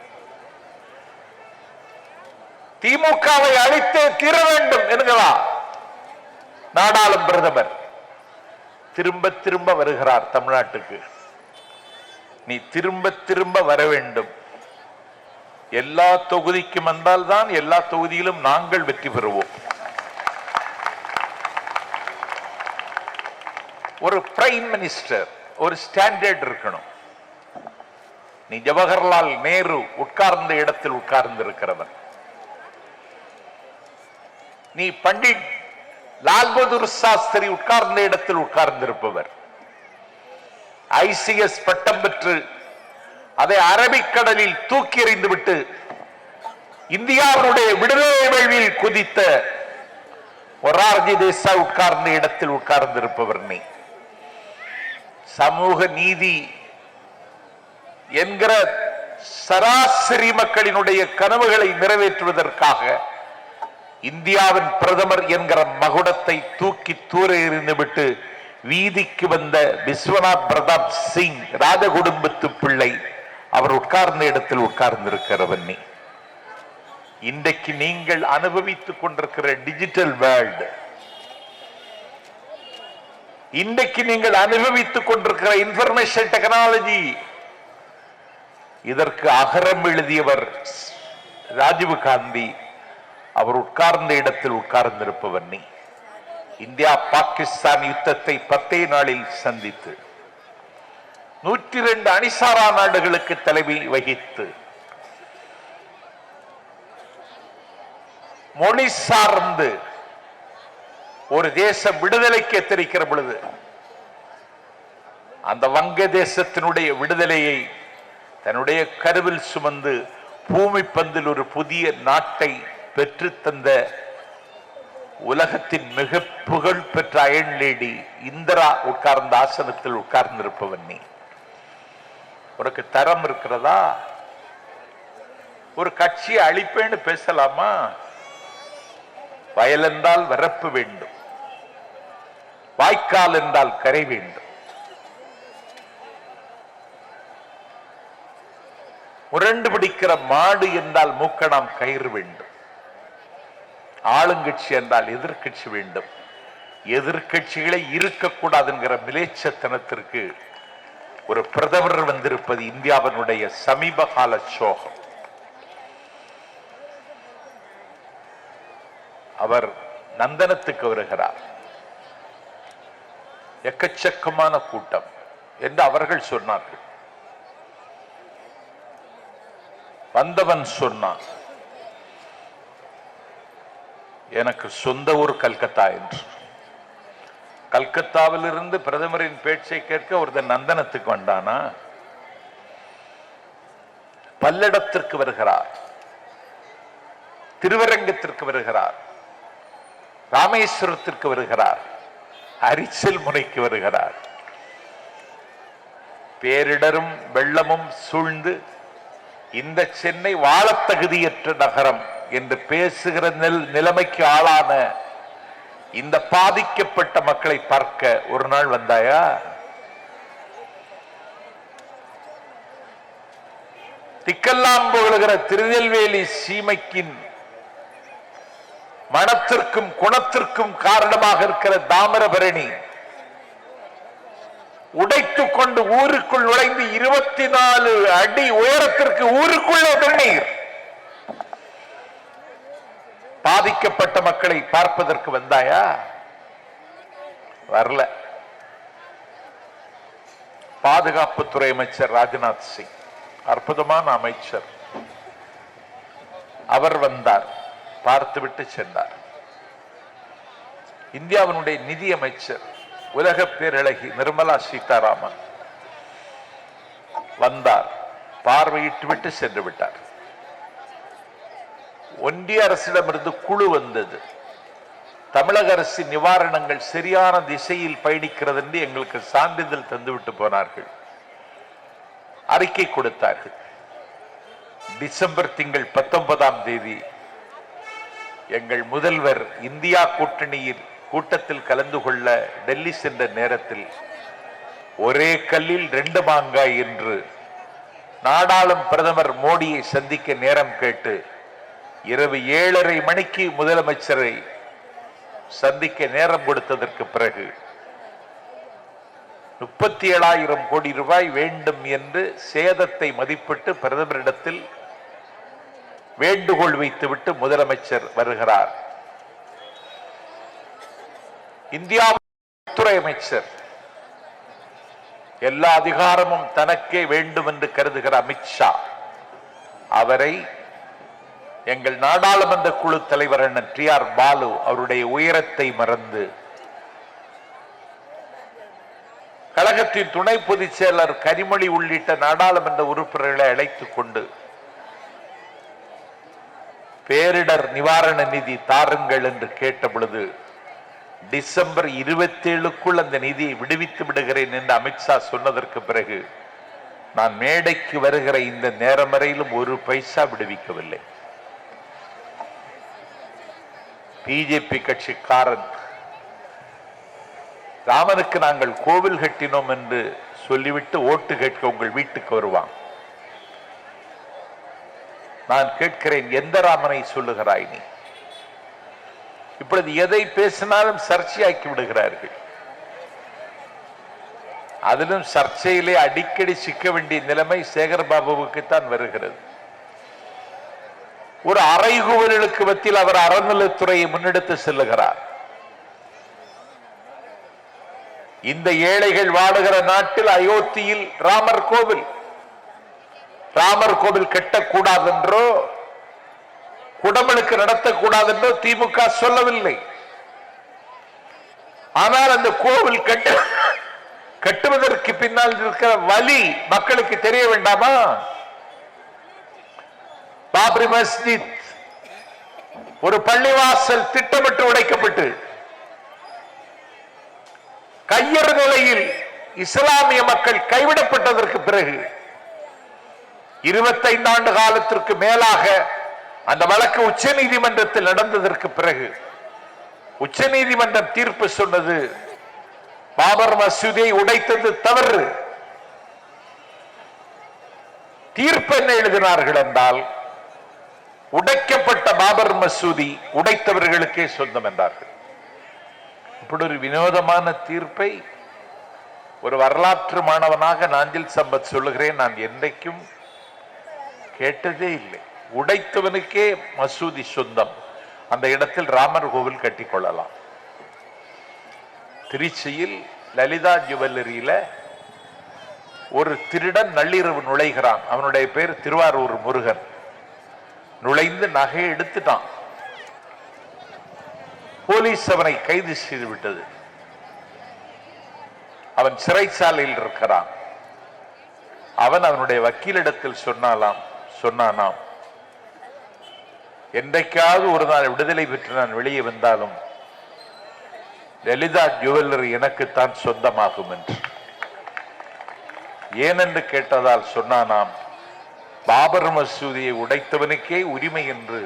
திமுகவை அழித்தே தீர வேண்டும் என்கிறார் நாடாளும் பிரதமர். திரும்ப திரும்ப வருகிறார் தமிழ்நாட்டுக்கு. நீ திரும்ப திரும்ப வர வேண்டும். எல்லா தொகுதிக்கும் வந்தால் தான் எல்லா தொகுதியிலும் நாங்கள் வெற்றி பெறுவோம். ஒரு பிரைம் மினிஸ்டர் ஒரு ஸ்டாண்டர்ட் இருக்கணும். நீ ஜவஹர்லால் நேரு உட்கார்ந்த இடத்தில் உட்கார்ந்து இருக்கிறவன். நீ பண்டிட் லால் பகதூர் சாஸ்திரி உட்கார்ந்த இடத்தில் உட்கார்ந்திருப்பவர். ஐசிஎஸ் பட்டம் பெற்று அதை அரபிக்கடலில் தூக்கி எறிந்துவிட்டு இந்தியாவுடைய விடுதலை வேள்வியில் குதித்த மொரார்ஜி தேசாய் உட்கார்ந்த இடத்தில் உட்கார்ந்திருப்பவர். நீ சமூக நீதி என்கிற சராசரி மக்களினுடைய கனவுகளை நிறைவேற்றுவதற்காக இந்தியாவின் பிரதமர் என்கிற மகுடத்தை தூக்கி தூர எறிந்துவிட்டு வீதிக்கு வந்த விஸ்வநாத் பிரதாப் சிங் ராஜ குடும்பத்து பிள்ளை அவர் உட்கார்ந்த இடத்தில் உட்கார்ந்திருக்கிறவன் நீ. இன்றைக்கு நீங்கள் அனுபவித்துக் கொண்டிருக்கிற டிஜிட்டல் வேர்ல்டு, இன்றைக்கு நீங்கள் அனுபவித்துக் கொண்டிருக்கிற இன்ஃபர்மேஷன் டெக்னாலஜி, இதற்கு அகரம் எழுதியவர் ராஜீவ் காந்தி. அவர் உட்கார்ந்த இடத்தில் உட்கார்ந்திருப்பவர் நீ. இந்தியா பாகிஸ்தான் யுத்தத்தை 10 நாளில் சந்தித்து 102 அணிசாரா நாடுகளுக்கு தலைமை வகித்து மொழி சார்ந்து ஒரு தேச விடுதலைக்கு எத்தரிக்கிற பொழுது அந்த வங்க தேசத்தினுடைய விடுதலையை தன்னுடைய கருவில் சுமந்து பூமி பந்தில் ஒரு புதிய நாட்டை பெற்று தந்த உலகத்தின் மிக புகழ் பெற்ற அயன் லேடி இந்திரா உட்கார்ந்த ஆசனத்தில் உட்கார்ந்திருப்பவன் நீ. உனக்கு தரம் இருக்கிறதா? ஒரு கட்சியை அழிப்பேன்னு பேசலாமா? வயல் என்றால் வரப்பு வேண்டும், வாய்க்கால் என்றால் கரை வேண்டும். முரண்டு பிடிக்கிற மாடு என்றால் மூக்கணாம் கயிறு வேண்டும். ஆளுங்கட்சி என்றால் எதிர்கட்சி வேண்டும். எதிர்கட்சிகளே இருக்கக்கூடாது என்கிற மிலேச்சத்தனத்திற்கு ஒரு பிரதமர் வந்திருப்பது இந்தியாவினுடைய சமீப கால சோகம். அவர் நந்தனத்துக்கு வருகிறார். எக்கச்சக்கமான கூட்டம் என்று அவர்கள் சொன்னார்கள். வந்தவன் சொன்னான், எனக்கு சொந்த ஊர் கல்கத்தா என்று. கல்கத்தாவில் இருந்து பிரதமரின் பேச்சை கேட்க ஒருத்தன் நந்தனத்துக்கு வந்தானா? பல்லடத்திற்கு வருகிறார், திருவரங்கத்திற்கு வருகிறார், ராமேஸ்வரத்திற்கு வருகிறார், அரிச்சல் முனைக்கு வருகிறார். பேரிடரும் வெள்ளமும் சூழ்ந்து இந்த சென்னை வாழ தகுதியற்ற நகரம் என்று பேசுகிற நிலைமைக்கு ஆளான இந்த பாதிக்கப்பட்ட மக்களை பார்க்க ஒரு நாள் வந்தாயா? திக்கெல்லாம் புகழுகிற திருநெல்வேலி சீமைக்கின் மனத்திற்கும் குணத்திற்கும் காரணமாக இருக்கிற தாமிரபரணி உடைத்துக் கொண்டு ஊருக்குள் நுழைந்து 24 அடி உயரத்திற்கு ஊருக்குள்ளே தண்ணீர். பாதிக்கப்பட்ட மக்களை பார்ப்பதற்கு வந்தாயா? வரல. பாதுகாப்புத்துறை அமைச்சர் ராஜ்நாத் சிங் அற்புதமான அமைச்சர், அவர் வந்தார், பார்த்துவிட்டு சென்றார். இந்தியாவினுடைய நிதி அமைச்சர் உலக பேரழகி நிர்மலா சீதாராமன் வந்தார், பார்வையிட்டு விட்டு சென்று விட்டார். ஒன்றிய அரசிடமிருந்து குழு வந்தது. தமிழக அரசின் நிவாரணங்கள் சரியான திசையில் பயணிக்கிறது என்று எங்களுக்கு சான்றிதழ் தந்துவிட்டு போனார்கள். அறிக்கை கொடுத்தார்கள். டிசம்பர் திங்கள் 19ஆம் தேதி எங்கள் முதல்வர் இந்தியா கூட்டணியில் கூட்டத்தில் கலந்து கொள்ள டெல்லி சென்ற நேரத்தில் ஒரே கல்லில் 2 மாங்காய் என்று நாடாளும் பிரதமர் மோடியை சந்திக்க நேரம் கேட்டு இரவு 7:30 மணிக்கு முதலமைச்சரை சந்திக்க நேரம் கொடுத்ததற்கு பிறகு 37,000 கோடி ரூபாய் வேண்டும் என்று சேதத்தை மதிப்பிட்டு பிரதமரிடத்தில் வேண்டுகோள் வைத்துவிட்டு முதலமைச்சர் வருகிறார். இந்தியா துறை அமைச்சர் எல்லா அதிகாரமும் தனக்கே வேண்டும் என்று கருதுகிற அமித்ஷா அவரை எங்கள் நாடாளுமன்ற குழு தலைவர் அண்ணன் TR பாலு அவருடைய உயரத்தை மறந்து கழகத்தின் துணை பொதுச் செயலர் கனிமொழி உள்ளிட்ட நாடாளுமன்ற உறுப்பினர்களை அழைத்துக் கொண்டு பேரிடர் நிவாரண நிதி தாருங்கள் என்று கேட்ட பொழுது டிசம்பர் 27க்குள் அந்த நிதியை விடுவித்து விடுகிறேன் என்று அமித்ஷா சொன்னதற்கு பிறகு நான் மேடைக்கு வருகிற இந்த நேரம் வரையிலும் 1 பைசா விடுவிக்கவில்லை. பிஜேபி கட்சிக்காரன் ராமனுக்கு நாங்கள் கோவில் கட்டினோம் என்று சொல்லிவிட்டு ஓட்டு கேட்க உங்கள் வீட்டுக்கு வருவான். நான் கேட்கிறேன், எந்த ராமனை சொல்லுகிறாய் நீ? இப்பொழுது எதை பேசினாலும் சர்ச்சையாக்கி விடுகிறார்கள். அதிலும் சர்ச்சையிலே அடிக்கடி சிக்க வேண்டிய நிலைமை சேகர்பாபுவுக்கு தான் வருகிறது. ஒரு அறைகூவலுக்கு மத்தியில் அவர் அறநிலைத்துறையை முன்னெடுத்து செல்லுகிறார். இந்த ஏழைகள் வாடுகிற நாட்டில் அயோத்தியில் ராமர் கோவில் கட்டக்கூடாது என்றோ குடமுழுக்கு நடத்தக்கூடாது என்றோ திமுக சொல்லவில்லை. ஆனால் அந்த கோவில் கட்டுவதற்கு பின்னால் இருக்கிற வலி மக்களுக்கு தெரிய வேண்டாமா? பாபரி மஸ்ஜித் ஒரு பள்ளிவாசல் திட்டமிட்டு உடைக்கப்பட்டு கையறு நிலையில் இஸ்லாமிய மக்கள் கைவிடப்பட்டதற்கு பிறகு 25 ஆண்டு காலத்திற்கு மேலாக அந்த வழக்கு உச்ச நீதிமன்றத்தில் நடந்ததற்கு பிறகு உச்ச நீதிமன்றம் தீர்ப்பு சொன்னது, பாபர் மசூதியை உடைத்தது தவறு. தீர்ப்பு என்ன எழுதினார்கள் என்றால், உடைக்கப்பட்ட பாபர் மசூதி உடைத்தவர்களுக்கே சொந்தம் என்றார்கள். இப்படி ஒரு வினோதமான தீர்ப்பை ஒரு வரலாற்று மாணவனாக நாஞ்சில் சம்பத் சொல்லுகிறேன், நான் என்றைக்கும் கேட்டதே இல்லை. உடைத்தவனுக்கே மசூதி சொந்தம், அந்த இடத்தில் ராமர் கோவில் கட்டிக்கொள்ளலாம். திருச்சியில் லலிதா ஜுவல்லரியில ஒரு திருடன் நள்ளிரவு நுழைகிறான். அவனுடைய பேர் திருவாரூர் முருகன். நுழைந்து நகையை எடுத்துட்டான். போலீஸ் அவனை கைது செய்து விட்டது. அவன் சிறைச்சாலையில் இருக்கிறான். அவனுடைய வக்கீலிடத்தில் சொன்னானாம், என்றைக்காவது ஒரு நாள் விடுதலை பெற்று நான் வெளியே வந்தாலும் லலிதா ஜுவல்லரி எனக்குத்தான் சொந்தமாகும் என்று. ஏனென்று கேட்டதால் சொன்னானாம், பாபர் மசூதியை உடைத்தவனுக்கே உரிமை என்று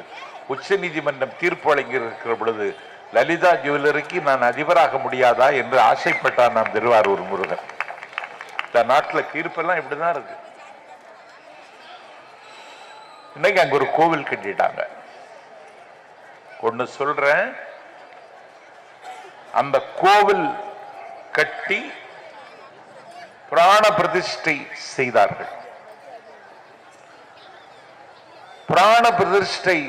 உச்ச நீதிமன்றம் தீர்ப்பு வழங்கி இருக்கிற பொழுது லலிதா ஜுவல்லரிக்கு நான் அதிபராக முடியாதா என்று ஆசைப்பட்டான் நாம் திருவாரூர் முருகன். இந்த நாட்டில் தீர்ப்பெல்லாம் இப்படிதான் இருக்கு. இன்னைக்கு அங்க ஒரு கோவில் கட்டிட்டாங்க. ஒன்னு சொல்றேன், அந்த கோவில் கட்டி பிராண பிரதிஷ்டை செய்தார்கள். பிராண பிரதிஷ்டை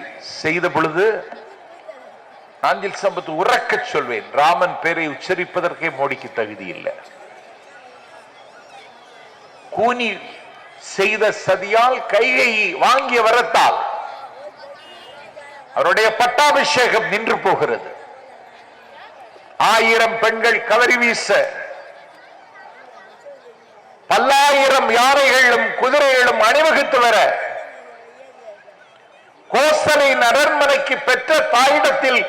செய்த பொழுது நாஞ்சில் சம்பத் உறக்க சொல்வேன், ராமன் பேரை உச்சரிப்பதற்கே மோடிக்கு தகுதி இல்லை. கூனி செய்த சதியால் கையை வாங்கிய வரத்தால் அவருடைய பட்டாபிஷேகம் நின்று போகிறது. 1000 பெண்கள் கவரி வீச, பல்லாயிரம் யானைகளும் குதிரைகளும் அணிவகுத்து வர, கோசலையின் அரண்மனைக்கு பெற்ற தாயிடத்தில்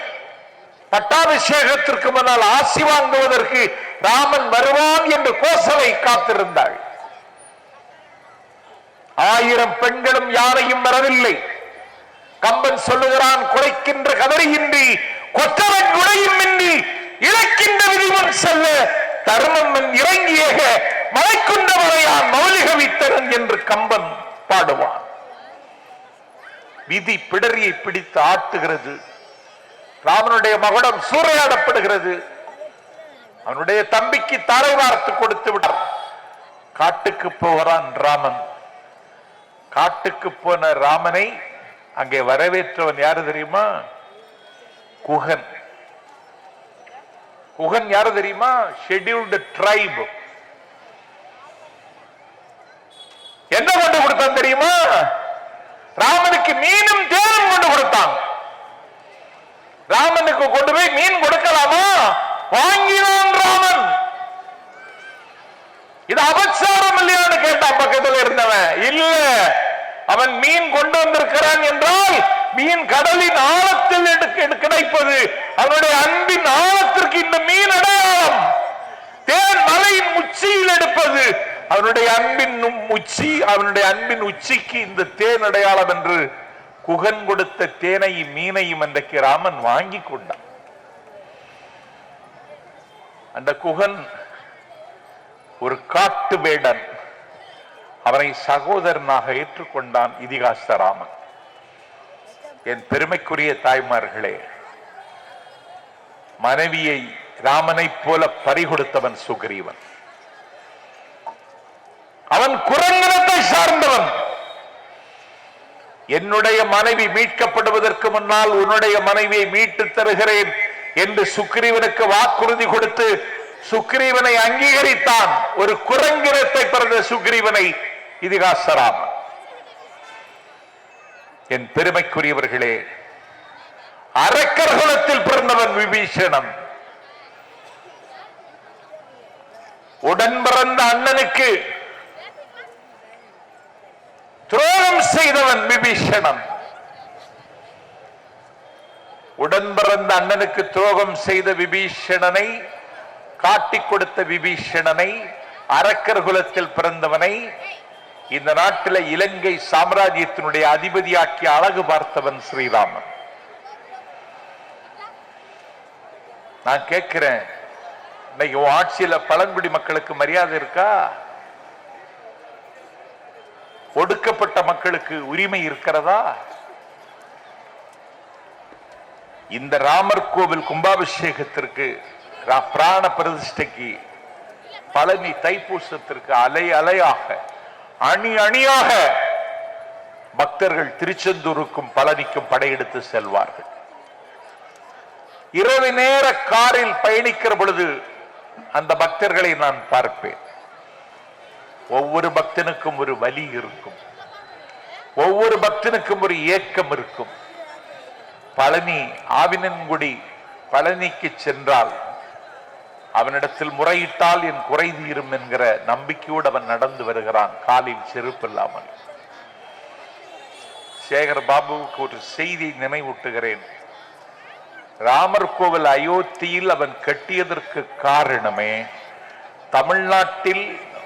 பட்டாபிஷேகத்திற்கு முன்னால் ஆசி வாங்குவதற்கு ராமன் வருவான் என்று கோசலை காத்திருந்தாள். 1000 பெண்களும் யானையும் வரவில்லை. கம்பன் சொல்லுகிறான், குறைக்கின்ற கதறியின்றி கொற்றவன் குடையும் இன்றி இழக்கின்ற விதிவன் செல்ல தர்மன் இறங்கிய மலைக்குண்ட வரையான் மௌலிக வித்தரன் என்று கம்பன் பாடுவான். விதி பிடரியை பிடித்து ஆட்டுகிறது. ராமனுடைய மகுடம் சூறையாடப்படுகிறது. அவனுடைய தம்பிக்கு தாரை வார்த்து கொடுத்து விட்டார். காட்டுக்கு போகிறான் ராமன். காட்டுக்கு போன ராமனை அங்கே வரவேற்றவன் யாரு தெரியுமா? குகன். குகன் யாரு தெரியுமா? Scheduled try. என்ன கொண்டு கொடுத்தான் தெரியுமா? ராமனுக்கு மீனும் தேனும் கொண்டு கொடுத்தான். ராமனுக்கு கொண்டு போய் மீன் கொடுக்கலாமா? வாங்கினான் ராமன். இது அபச்சாரம் இல்லையான்னு கேட்டான் பக்கத்தில் இருந்தவன். இல்ல, அவன் மீன் கொண்டு வந்திருக்கிறான் என்றால் மீன் கடலின் ஆழத்தில் கிடைப்பது. அவனுடைய அன்பின் ஆழத்திற்கு இந்த மீன் அடையாளம். தேன் மலையின் உச்சியில் எடுப்பது அவனுடைய அன்பின் உச்சி. அவனுடைய அன்பின் உச்சிக்கு இந்த தேன் அடையாளம் என்று குகன் கொடுத்த தேனையும் மீனையும் அன்றைக்கு ராமன் வாங்கி கொண்டான். அந்த குகன் ஒரு காட்டு வேடன். அவனை சகோதரனாக ஏற்றுக்கொண்டான் இதிகாச ராமன். என் பெருமைக்குரிய தாய்மார்களே, மனைவியை ராமனை போல பறிகொடுத்தவன் சுக்ரீவன். அவன் குரங்கினத்தை சார்ந்தவன். என்னுடைய மனைவி மீட்கப்படுவதற்கு முன்னால் உன்னுடைய மனைவியை மீட்டு தருகிறேன் என்று சுக்ரீவனுக்கு வாக்குறுதி கொடுத்து சுக்ரீவனை அங்கீகரித்தான். ஒரு குரங்கினத்தை பிறந்த சுக்ரீவனை இதிகாச ராமன். என் பெருமைக்குரியவர்களே, அரக்கர் குலத்தில் பிறந்தவன் விபீஷணன். உடன் பிறந்த அண்ணனுக்கு துரோகம் செய்தவன் விபீஷணன். உடன் பிறந்த அண்ணனுக்கு துரோகம் செய்த விபீஷணனை, காட்டிக் கொடுத்த விபீஷணனை, அரக்கர் குலத்தில் பிறந்தவனை இந்த நாட்டில் இலங்கை சாம்ராஜ்யத்தினுடைய அதிபதியாக்கி அழகு பார்த்தவன் ஸ்ரீராமன். நான் கேட்கிறேன், இன்னைக்கு ஆட்சியில பழங்குடி மக்களுக்கு மரியாதை இருக்கா? ஒடுக்கப்பட்ட மக்களுக்கு உரிமை இருக்கிறதா? இந்த ராமர் கோவில் கும்பாபிஷேகத்திற்கு, பிராண பிரதிஷ்டைக்கு, பழனி தைப்பூசத்திற்கு அலை அலையாக, அணி அணியாக பக்தர்கள் திருச்செந்தூருக்கும் பழனிக்கும் படையெடுத்து செல்வார்கள். இரவு நேர காரில் பயணிக்கிற பொழுது அந்த பக்தர்களை நான் பார்ப்பேன். ஒவ்வொரு பக்தனுக்கும் ஒரு வலி இருக்கும், ஒவ்வொரு பக்தனுக்கும் ஒரு ஏக்கம் இருக்கும். பழனி ஆவினன்குடி பழனிக்கு சென்றால் அவனிடத்தில் முறையிட்டால் என் குறை தீரும் என்கிற நம்பிக்கையோடு அவன் நடந்து வருகிறான், காலில் செருப்பு இல்லாமல். சேகர் பாபுவுக்கு ஒரு செய்தி நினைவூட்டுகிறேன். ராமர் கோவில் அயோத்தியில் அவன் கட்டியதற்கு காரணமே தமிழ்நாட்டில்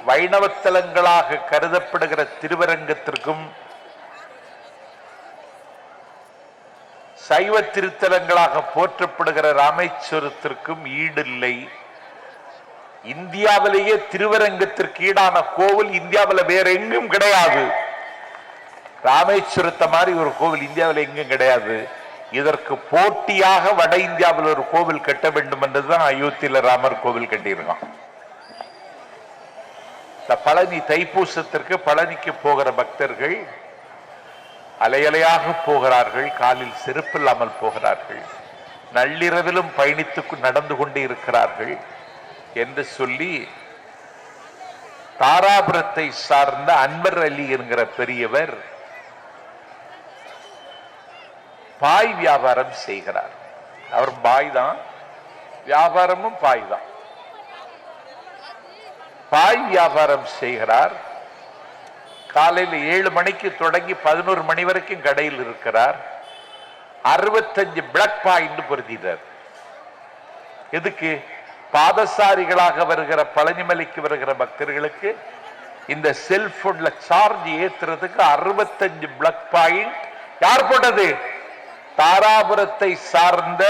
வைணவத்தலங்களாக கருதப்படுகிற திருவரங்கத்திற்கும் சைவ திருத்தலங்களாக போற்றப்படுகிற ராமேஸ்வரத்திற்கும் ஈடில்லை. இந்தியாவிலேயே திருவரங்கத்திற்கு ஈடான கோவில் இந்தியாவில் வேற எங்கும் கிடையாது. ராமேஸ்வரத்தை மாதிரி ஒரு கோவில் இந்தியாவில் எங்கும் கிடையாது. இதற்கு போட்டியாக வட இந்தியாவில் ஒரு கோவில் கட்ட வேண்டும் என்றுதான் அயோத்தியில ராமர் கோவில் கட்டியிருக்கான். பழனி தைப்பூசத்திற்கு பழனிக்கு போகிற பக்தர்கள் அலையலையாக போகிறார்கள், காலில் செருப்பு இல்லாமல் போகிறார்கள், நள்ளிரவிலும் பயணித்து நடந்து கொண்டே இருக்கிறார்கள் என்று சொல்லி தாராபுரத்தை சார்ந்த அன்வர் அலி என்கிற பெரியவர் பாய் வியாபாரம் செய்கிறார். அவர் பாய் தான், வியாபாரமும் பாய் தான். பாய் வியாபாரம் செய்கிறார். காலையில் 7 மணிக்கு தொடங்கி 11 மணி வரைக்கும் கடையில் இருக்கிறார். 65 பிளாக் பாயிண்ட் பொருத்தினார். எதுக்கு? பாதசாரிகளாக வருகிற பழனிமலைக்கு வருகிற பக்தர்களுக்கு இந்த செல்போன்ல சார்ஜ் ஏத்துறதுக்கு 65 பிளாக் பாயிண்ட். யார் போட்டது? தாராபுரத்தை சார்ந்த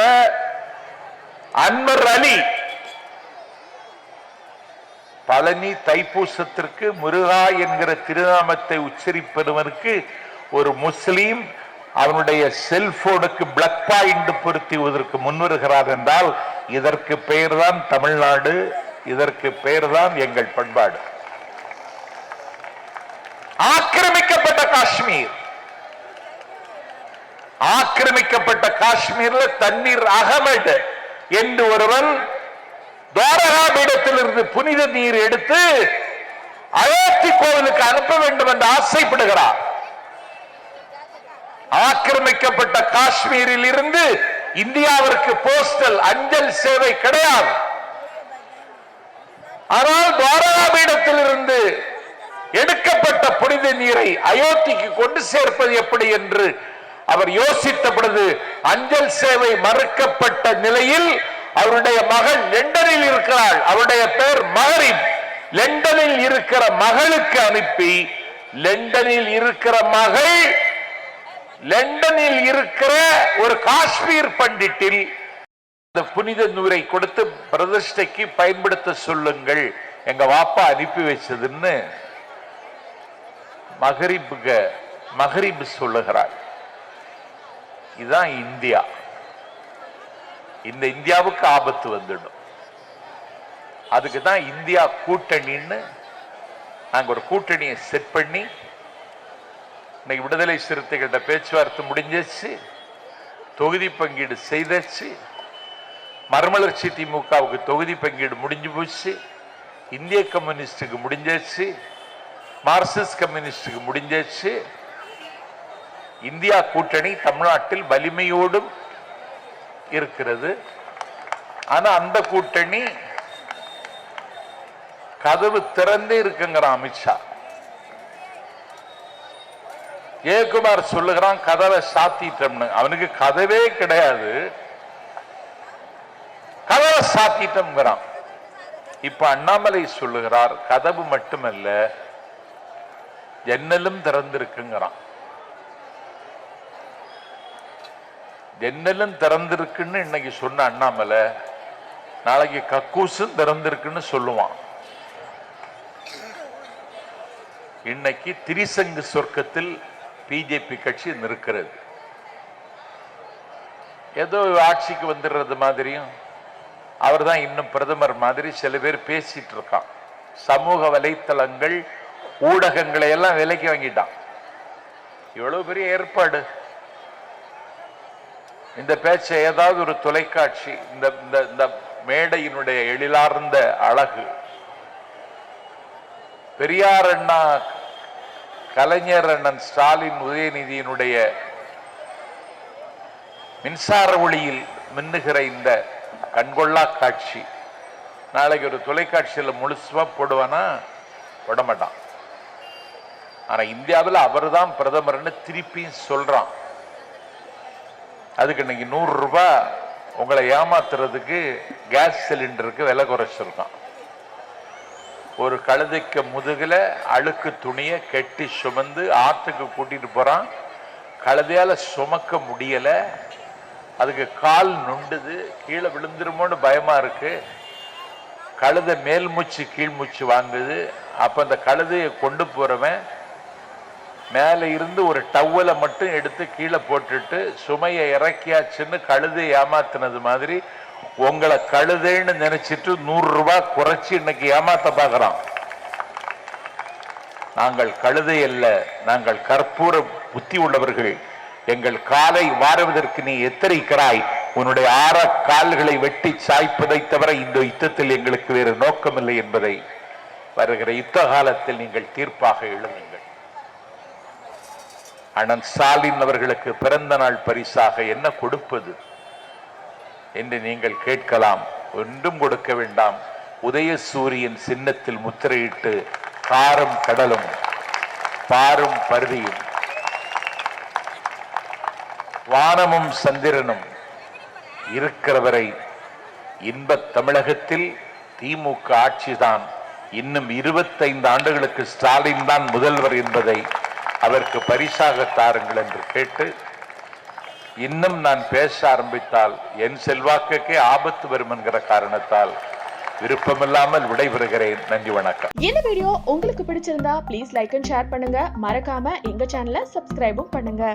அன்வர் அலி. பழனி தைப்பூசத்திற்கு முருகா என்கிற திருநாமத்தை உச்சரிப்பவனுக்கு ஒரு முஸ்லீம் அவனுடைய செல்போனுக்கு பிளாக் பாயிண்ட் பொருத்துவதற்கு முன்வருகிறார் என்றால் இதற்கு பெயர் தான் தமிழ்நாடு, இதற்கு பெயர் தான் எங்கள் பண்பாடு. ஆக்கிரமிக்கப்பட்ட காஷ்மீர், ஆக்கிரமிக்கப்பட்ட காஷ்மீர்ல தண்ணீர் அகமது என்று ஒருவன் துவாரகா பீடத்திலிருந்து புனித நீர் எடுத்து அயோத்தி கோவிலுக்கு அனுப்ப வேண்டும் என்று ஆசைப்படுகிறார். ஆக்கிரமிக்கப்பட்ட காஷ்மீரில் இருந்து இந்தியாவிற்கு போஸ்டல் அஞ்சல் சேவை கிடையாது. ஆனால் துவாரகா பீடத்தில் இருந்து எடுக்கப்பட்ட புனித நீரை அயோத்திக்கு கொண்டு சேர்ப்பது எப்படி என்று அவர் யோசித்த பொழுது அஞ்சல் சேவை மறுக்கப்பட்ட நிலையில் அவருடைய மகள் லண்டனில் இருக்கிறாள். அவருடைய பெயர் மகரிப். லண்டனில் இருக்கிற மகளுக்கு அனுப்பி லண்டனில் இருக்கிற மகள் லண்டனில் இருக்கிற ஒரு காஷ்மீர் பண்டிட்டில் இந்த புனித நூரை கொடுத்து பிரதிஷ்டைக்கு பயன்படுத்த சொல்லுங்கள், எங்க வாப்பா அனுப்பி வச்சதுன்னு மகரிப் சொல்லுகிறார். இதுதான் இந்தியா. இந்த இந்தியாவுக்கு ஆபத்து வந்துடும். அதுக்கு தான் இந்தியா கூட்டணின்னு நாங்க ஒரு கூட்டணியை செட் பண்ணி இன்னைக்கு விடுதலை சிறுத்தைகள்கிட்ட பேச்சுவார்த்தை முடிஞ்சிச்சு, தொகுதி பங்கீடு செய்தாச்சு, மறுமலர்ச்சி திமுகவுக்கு தொகுதி பங்கீடு முடிஞ்சு போச்சு, இந்திய கம்யூனிஸ்டுக்கு முடிஞ்சாச்சு, மார்க்சிஸ்ட் கம்யூனிஸ்டுக்கு முடிஞ்சாச்சு. இந்தியா கூட்டணி தமிழ்நாட்டில் வலிமையோடும் இருக்கிறது. ஆனா அந்த கூட்டணி கதவு திறந்தே இருக்குங்கிற அமித்ஷா. ஜெயக்குமார் சொல்லுகிறான் கதவை சாத்திட்டோம்னு. அவனுக்கு கதவே கிடையாது, கதவை சாத்திட்டோம்ங்கிறான். இப்ப அண்ணாமலை சொல்லுகிறார் கதவு மட்டுமல்ல, ஜன்னலும் திறந்திருக்குங்கிறான். ஜன்னலும் திறந்திருக்குன்னு இன்னைக்கு சொன்ன அண்ணாமலை நாளைக்கு கக்கூசும் திறந்திருக்குன்னு சொல்லுவான். இன்னைக்கு திரிசங்கு சொர்க்கத்தில் பிஜேபி கட்சி நிற்கிறது. ஏதோ ஆட்சிக்கு வந்துடுறது மாதிரியும் அவர் தான் இன்னும் பிரதமர் மாதிரி சில பேர் பேசிட்டு இருக்கான். சமூக வலைத்தளங்கள் ஊடகங்களை எல்லாம் விலைக்கு வாங்கிட்டான். இவ்வளவு பெரிய ஏற்பாடு. இந்த பேச்சை ஏதாவது ஒரு தொலைக்காட்சி இந்த மேடையினுடைய எழிலார்ந்த அழகு, பெரியார் அண்ணா, கலைஞர் அண்ணன் ஸ்டாலின், உதயநிதியினுடைய மின்சார ஒளியில் மின்னுகிற இந்த கண்கொள்ளா காட்சி நாளைக்கு ஒரு தொலைக்காட்சியில் முழுசுவா போடுவானா? போட மாட்டான். ஆனா இந்தியாவில் அவர் தான் பிரதமர்னு திருப்பி சொல்றான். அதுக்கு இன்னைக்கு 100 ரூபாய் உங்களை ஏமாத்துறதுக்கு கேஸ் சிலிண்டருக்கு விலை குறைச்சிருக்கான். ஒரு கழுதைக்கு முதுகுல அழுக்கு துணியை கெட்டி சுமந்து ஆற்றுக்கு கூட்டிட்டு போறான். கழுதையால சுமக்க முடியல, அதுக்கு கால் நொண்டுது, கீழே விழுந்துருமோன்னு பயமா இருக்கு. கழுதை மேல் மூச்சு கீழ் மூச்சு வாங்குது. அப்ப அந்த கழுதையை கொண்டு போறவன் மேல இருந்து ஒரு டவலை மட்டும் எடுத்து கீழே போட்டுட்டு சுமையை இறக்கியாச்சுன்னு கழுதை ஏமாத்தினது மாதிரி உங்களை கழுதைன்னு நினைச்சிட்டு 100 ரூபாய் குறைச்சி இன்னைக்கு ஏமாத்த பார்க்கிறான். நாங்கள் கழுதை அல்ல, நாங்கள் கற்பூர புத்தி உள்ளவர்கள். எங்கள் காலை வாருவதற்கு நீ எத்தரிக்கிறாய். உன்னுடைய 6 கால்களை வெட்டி சாய்ப்பதை தவிர இந்த யுத்தத்தில் எங்களுக்கு வேறு நோக்கமில்லை என்பதை வருகிற யுத்த காலத்தில் நீங்கள் தீர்ப்பாக எழுதுங்கள். அண்ணன் ஸ்டாலின் அவர்களுக்கு பிறந்த நாள் பரிசாக என்ன கொடுப்பது என்று நீங்கள் கேட்கலாம். ஒன்றும் கொடுக்க வேண்டாம். உதயசூரியன் சின்னத்தில் முத்திரையிட்டு காரும் கடலும் பாரும் பருதியும் வானமும் சந்திரனும் இருக்கிறவரை இன்பத் தமிழகத்தில் திமுக ஆட்சிதான். இன்னும் 25 ஆண்டுகளுக்கு ஸ்டாலின் தான் முதல்வர் என்பதை அதற்கு பரிசாக தாருங்கள் என்று கேட்டு, இன்னும் நான் பேச ஆரம்பித்தால் என் செல்வாக்குக்கே ஆபத்து வரும் என்கிற காரணத்தால் விருப்பமில்லாமல் விடைபெறுகிறேன். நன்றி, வணக்கம். இந்த வீடியோ உங்களுக்கு பிடிச்சிருந்தா ப்ளீஸ் லைக் அண்ட் ஷேர் பண்ணுங்க. மறக்காம எங்க சேனலை சப்ஸ்கிரைபும் பண்ணுங்க.